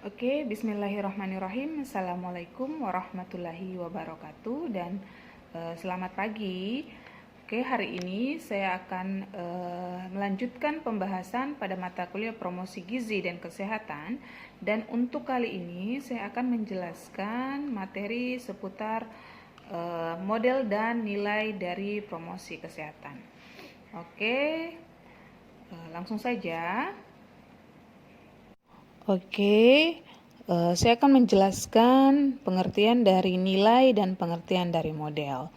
Oke, bismillahirrahmanirrahim. Assalamualaikum warahmatullahi wabarakatuh dan selamat pagi. Oke, hari ini saya akan melanjutkan pembahasan pada mata kuliah promosi gizi dan kesehatan, dan untuk kali ini saya akan menjelaskan materi seputar model dan nilai dari promosi kesehatan. Oke, langsung saja. Oke, saya akan menjelaskan pengertian dari nilai dan pengertian dari model.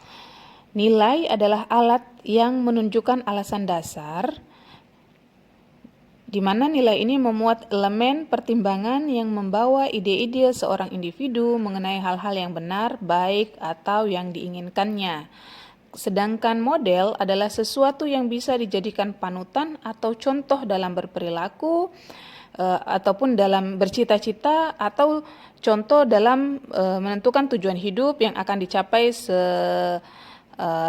Nilai adalah alat yang menunjukkan alasan dasar, di mana nilai ini memuat elemen pertimbangan yang membawa ide-ide seorang individu mengenai hal-hal yang benar, baik, atau yang diinginkannya. Sedangkan model adalah sesuatu yang bisa dijadikan panutan atau contoh dalam berperilaku, ataupun dalam bercita-cita, atau contoh dalam menentukan tujuan hidup yang akan dicapai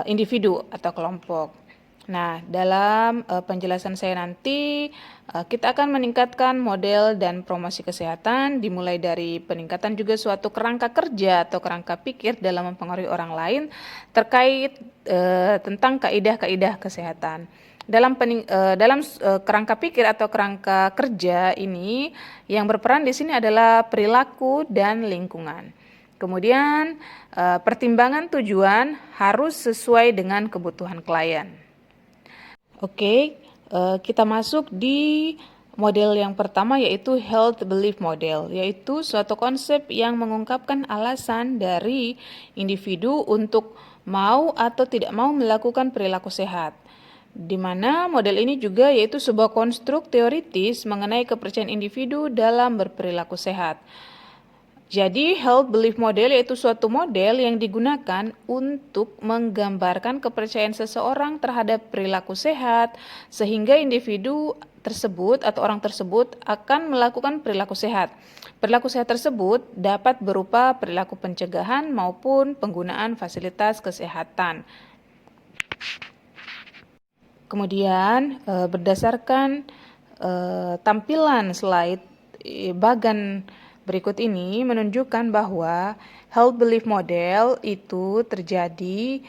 individu atau kelompok. Nah, dalam penjelasan saya nanti kita akan meningkatkan model dan promosi kesehatan, dimulai dari peningkatan juga suatu kerangka kerja atau kerangka pikir dalam mempengaruhi orang lain terkait tentang kaidah-kaidah kesehatan. Dalam kerangka pikir atau kerangka kerja ini, yang berperan di sini adalah perilaku dan lingkungan. Kemudian pertimbangan tujuan harus sesuai dengan kebutuhan klien. Oke, kita masuk di model yang pertama, yaitu health belief model, yaitu suatu konsep yang mengungkapkan alasan dari individu untuk mau atau tidak mau melakukan perilaku sehat. Di mana model ini juga yaitu sebuah konstruk teoritis mengenai kepercayaan individu dalam berperilaku sehat. Jadi health belief model yaitu suatu model yang digunakan untuk menggambarkan kepercayaan seseorang terhadap perilaku sehat, sehingga individu tersebut atau orang tersebut akan melakukan perilaku sehat. Perilaku sehat tersebut dapat berupa perilaku pencegahan maupun penggunaan fasilitas kesehatan. Kemudian berdasarkan tampilan slide bagan berikut ini menunjukkan bahwa health belief model itu terjadi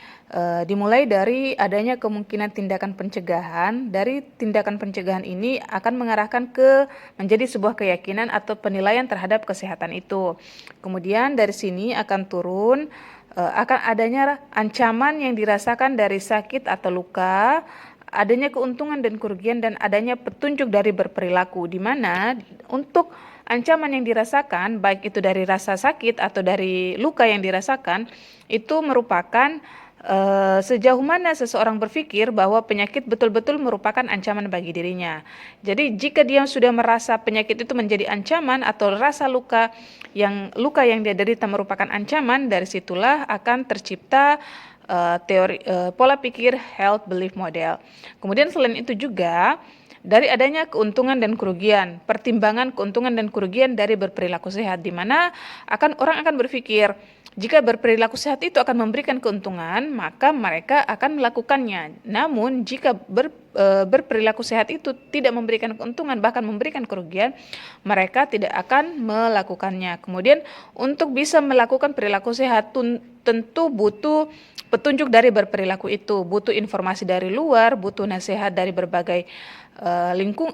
dimulai dari adanya kemungkinan tindakan pencegahan. Dari tindakan pencegahan ini akan mengarahkan ke menjadi sebuah keyakinan atau penilaian terhadap kesehatan itu. Kemudian dari sini akan turun akan adanya ancaman yang dirasakan dari sakit atau luka, adanya keuntungan dan kerugian, dan adanya petunjuk dari berperilaku, di mana untuk ancaman yang dirasakan, baik itu dari rasa sakit atau dari luka yang dirasakan, itu merupakan sejauh mana seseorang berpikir bahwa penyakit betul-betul merupakan ancaman bagi dirinya. Jadi jika dia sudah merasa penyakit itu menjadi ancaman atau rasa luka yang dia derita merupakan ancaman, dari situlah akan tercipta teori pola pikir health belief model. Kemudian selain itu juga dari adanya keuntungan dan kerugian, pertimbangan keuntungan dan kerugian dari berperilaku sehat, di mana orang akan berpikir jika berperilaku sehat itu akan memberikan keuntungan, maka mereka akan melakukannya. Namun jika berperilaku sehat itu tidak memberikan keuntungan, bahkan memberikan kerugian, mereka tidak akan melakukannya. Kemudian untuk bisa melakukan perilaku sehat tentu butuh petunjuk dari berperilaku itu, butuh informasi dari luar, butuh nasihat dari berbagai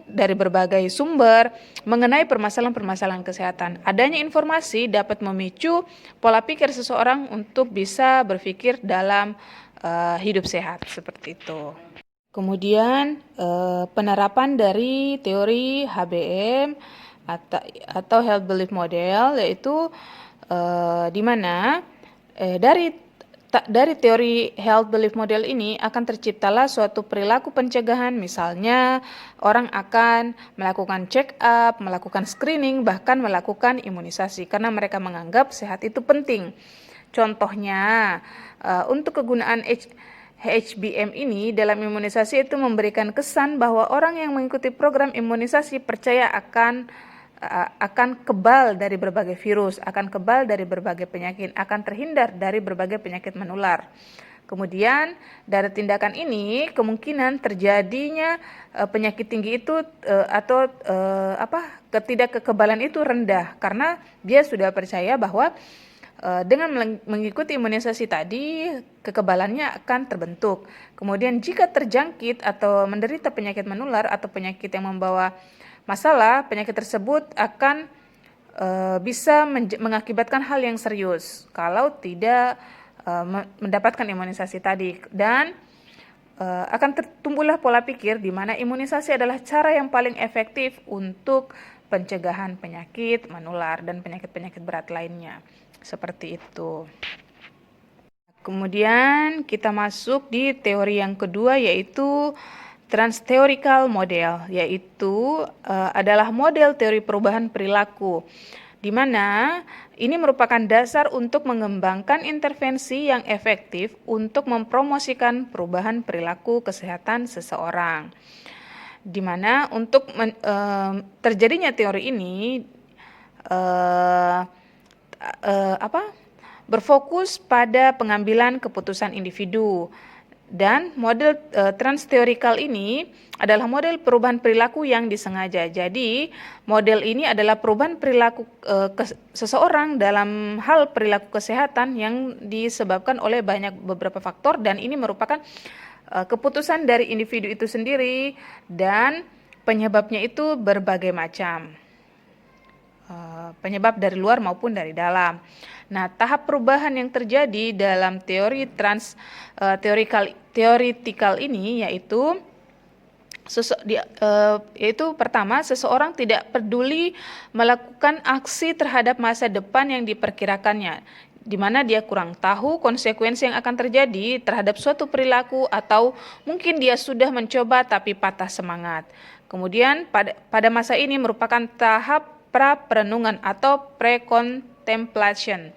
dari berbagai sumber mengenai permasalahan-permasalahan kesehatan. Adanya informasi dapat memicu pola pikir seseorang untuk bisa berpikir dalam hidup sehat, seperti itu. Kemudian penerapan dari teori HBM atau Health Belief Model, yaitu di mana dari teori health belief model ini akan terciptalah suatu perilaku pencegahan. Misalnya orang akan melakukan check up, melakukan screening, bahkan melakukan imunisasi karena mereka menganggap sehat itu penting. Contohnya untuk kegunaan HBM ini dalam imunisasi itu memberikan kesan bahwa orang yang mengikuti program imunisasi percaya akan kebal dari berbagai virus, akan kebal dari berbagai penyakit, akan terhindar dari berbagai penyakit menular. Kemudian dari tindakan ini kemungkinan terjadinya penyakit tinggi itu atau ketidakkekebalan itu rendah, karena dia sudah percaya bahwa dengan mengikuti imunisasi tadi kekebalannya akan terbentuk. Kemudian jika terjangkit atau menderita penyakit menular atau penyakit yang membawa masalah, penyakit tersebut akan bisa mengakibatkan hal yang serius kalau tidak mendapatkan imunisasi tadi, dan akan tumbuhlah pola pikir di mana imunisasi adalah cara yang paling efektif untuk pencegahan penyakit menular dan penyakit-penyakit berat lainnya. Seperti itu. Kemudian kita masuk di teori yang kedua, yaitu Trans-theoretical model, yaitu adalah model teori perubahan perilaku, di mana ini merupakan dasar untuk mengembangkan intervensi yang efektif untuk mempromosikan perubahan perilaku kesehatan seseorang. Di mana untuk terjadinya teori ini berfokus pada pengambilan keputusan individu. Dan model trans-theoretical ini adalah model perubahan perilaku yang disengaja. Jadi model ini adalah perubahan perilaku seseorang dalam hal perilaku kesehatan yang disebabkan oleh beberapa faktor, dan ini merupakan keputusan dari individu itu sendiri, dan penyebabnya itu berbagai macam. Penyebab dari luar maupun dari dalam. Nah, tahap perubahan yang terjadi dalam teori trans-theoretical ini yaitu pertama, seseorang tidak peduli melakukan aksi terhadap masa depan yang diperkirakannya, di mana dia kurang tahu konsekuensi yang akan terjadi terhadap suatu perilaku, atau mungkin dia sudah mencoba tapi patah semangat. Kemudian pada masa ini merupakan tahap pra-perenungan atau pre-contemplation.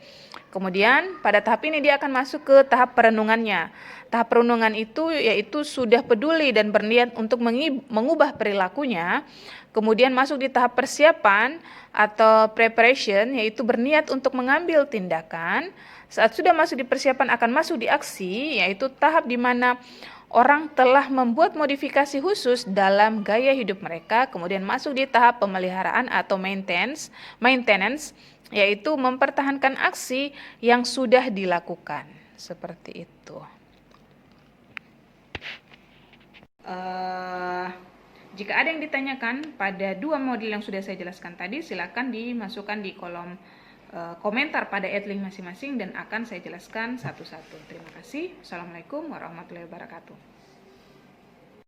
Kemudian pada tahap ini dia akan masuk ke tahap perenungannya. Tahap perenungan itu yaitu sudah peduli dan berniat untuk mengubah perilakunya. Kemudian masuk di tahap persiapan atau preparation, yaitu berniat untuk mengambil tindakan. Saat sudah masuk di persiapan akan masuk di aksi, yaitu tahap di mana orang telah membuat modifikasi khusus dalam gaya hidup mereka. Kemudian masuk di tahap pemeliharaan atau maintenance, yaitu mempertahankan aksi yang sudah dilakukan. Seperti itu. Jika ada yang ditanyakan pada dua model yang sudah saya jelaskan tadi, silakan dimasukkan di kolom komentar pada adlink masing-masing dan akan saya jelaskan satu-satu. Terima kasih. Assalamualaikum warahmatullahi wabarakatuh.